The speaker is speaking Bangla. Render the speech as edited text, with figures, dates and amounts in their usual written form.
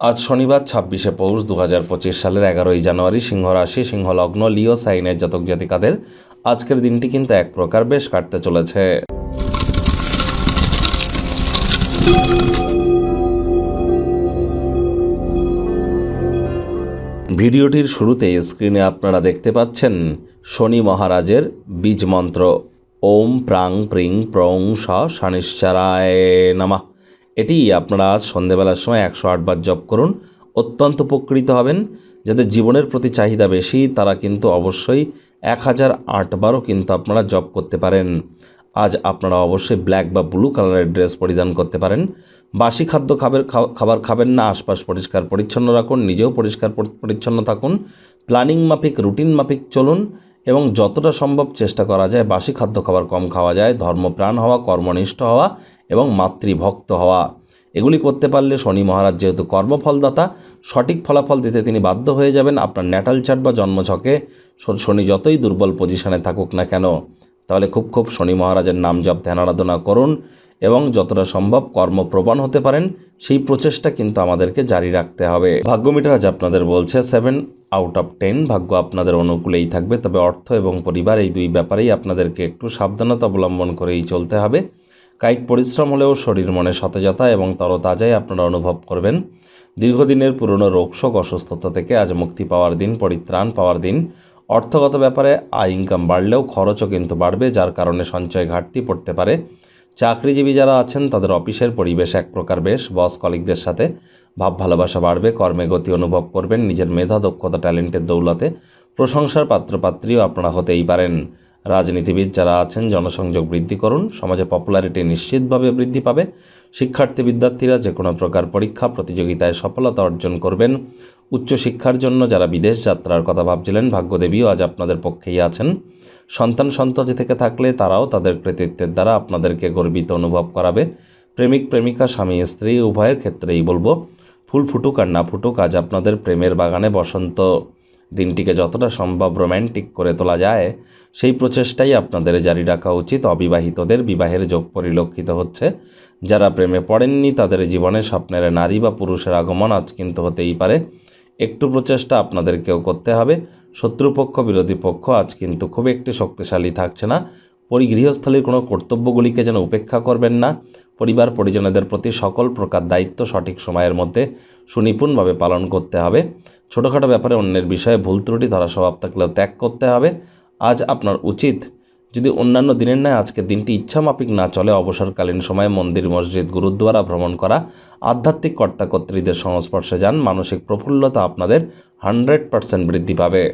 আজ শনিবার ২৬শে পৌষ ২০২৫ সালের ১১ই জানুয়ারি, সিংহ রাশি, সিংহ লগ্ন, লিও সাইনের জাতক জাতিকাদের আজকের দিনটি কিন্তু এক প্রকার বেশ কাটতে চলেছে। ভিডিওটির শুরুতে স্ক্রিনে আপনারা দেখতে পাচ্ছেন শনি মহারাজের বীজ মন্ত্র ওম প্রাং প্রিং প্রং স শনিশ্চরায় নমঃ। এটি আপনারা আজ সন্ধেবেলার সময় ১০৮ বার জপ করুন, অত্যন্ত উপকৃত হবেন। যাদের জীবনের প্রতি চাহিদা বেশি তারা কিন্তু অবশ্যই ১০০৮ বারও কিন্তু আপনারা জপ করতে পারেন। আজ আপনারা অবশ্যই ব্ল্যাক বা ব্লু কালারের ড্রেস পরিধান করতে পারেন। বাসি খাবার খাবেন না, আশপাশ পরিষ্কার পরিচ্ছন্ন রাখুন, নিজেও পরিষ্কার পরিচ্ছন্ন থাকুন, প্ল্যানিং মাফিক রুটিন মাফিক চলুন এবং যতটা সম্ভব চেষ্টা করা যায় বাসি খাদ্য খাবার কম খাওয়া যায়, ধর্মপ্রাণ হওয়া, কর্মনিষ্ঠ হওয়া এবং মাতৃভক্ত হওয়া, এগুলি করতে পারলে শনি মহারাজ যেহেতু কর্মফলদাতা, সঠিক ফলাফল দিতে তিনি বাধ্য হয়ে যাবেন। আপনার ন্যাটাল চার্ট বা জন্মছকে শনি যতই দুর্বল পজিশনে থাকুক না কেন, তাহলে খুব শনি মহারাজের নাম জপ ধ্যান আরাধনা করুন এবং যতটা সম্ভব কর্মপ্রবণ হতে পারেন সেই প্রচেষ্টা কিন্তু আমাদেরকে জারি রাখতে হবে। ভাগ্য মিটার আজ আপনাদের বলছে 7 আউট অফ 10, ভাগ্য আপনাদের অনুকূলেই থাকবে। তবে অর্থ এবং পরিবার এই দুই ব্যাপারেই আপনাদেরকে একটু সাবধানতা অবলম্বন করেই চলতে হবে। কায়িক পরিশ্রম হলেও শরীর মনে সতেজতা এবং তরতাজাই আপনারা অনুভব করবেন। দীর্ঘদিনের পুরনো রোগশোক অসুস্থতা থেকে আজ মুক্তি পাওয়ার দিন, পরিত্রাণ পাওয়ার দিন। অর্থগত ব্যাপারে আয় ইনকাম বাড়লেও খরচও কিন্তু বাড়বে, যার কারণে সঞ্চয় ঘাটতি পড়তে পারে। চাকরিজীবী যারা আছেন তাদের অফিসের পরিবেশ এক প্রকার বেশ, বস কলিগদের সাথে ভাব ভালোবাসা বাড়বে, কর্মে গতি অনুভব করবেন। নিজের মেধা দক্ষতা ট্যালেন্টের দৌলতে প্রশংসার পাত্রপাত্রীও আপনারা হতেই পারেন। রাজনীতিবিদ যারা আছেন জনসংযোগ বৃদ্ধি করুন, সমাজে পপুলারিটি নিশ্চিতভাবে বৃদ্ধি পাবে। শিক্ষার্থী বিদ্যার্থীরা যে কোনো প্রকার পরীক্ষা প্রতিযোগিতায় সফলতা অর্জন করবেন। উচ্চশিক্ষার জন্য যারা বিদেশ যাত্রার কথা ভাবছিলেন, ভাগ্যদেবীও আজ আপনাদের পক্ষেই আছেন। সন্ততি থেকে থাকলে তারাও তাদের কৃতিত্বের দ্বারা আপনাদেরকে গর্বিত অনুভব করাবে। প্রেমিক প্রেমিকা স্বামী স্ত্রী উভয়ের ক্ষেত্রেই বলবো, ফুল ফুটুক আর না ফুটুক, আজ আপনাদের প্রেমের বাগানে বসন্ত দিনটিকে যতটা সম্ভব রোম্যান্টিক করে তোলা যায় সেই প্রচেষ্টাই আপনাদের জারি রাখা উচিত। অবিবাহিতদের বিবাহের যোগ পরিলক্ষিত হচ্ছে। যারা প্রেমে পড়েননি তাদের জীবনে স্বপ্নের নারী বা পুরুষের আগমন আজ কিন্তু হতেই পারে। একটু প্রচেষ্টা আপনাদেরকেও করতে হবে। শত্রুপক্ষ বিরোধী পক্ষ আজ কিন্তু খুব একটি শক্তিশালী থাকছে না। গৃহস্থলীর কোনো কর্তব্যগুলিকে যেন উপেক্ষা করবেন না। পরিবার পরিজনদের প্রতি সকল প্রকার দায়িত্ব সঠিক সময়ের মধ্যে সুনিপুণভাবে পালন করতে হবে। ছোটোখাটো ব্যাপারে অন্যের বিষয়ে ভুল ত্রুটি ধরা স্বভাব থাকলেও ত্যাগ করতে হবে। আজ আপনার উচিত, যদি অন্যান্য দিনের ন্যায় আজকের দিনটি ইচ্ছামাফিক না চলে, অবসরকালীন সময়ে মন্দির মসজিদ গুরুদ্বারা ভ্রমণ করা, আধ্যাত্মিক কর্তাকর্ত্রীদের সংস্পর্শে যান। মানসিক প্রফুল্লতা আপনাদের 100% বৃদ্ধি পাবে।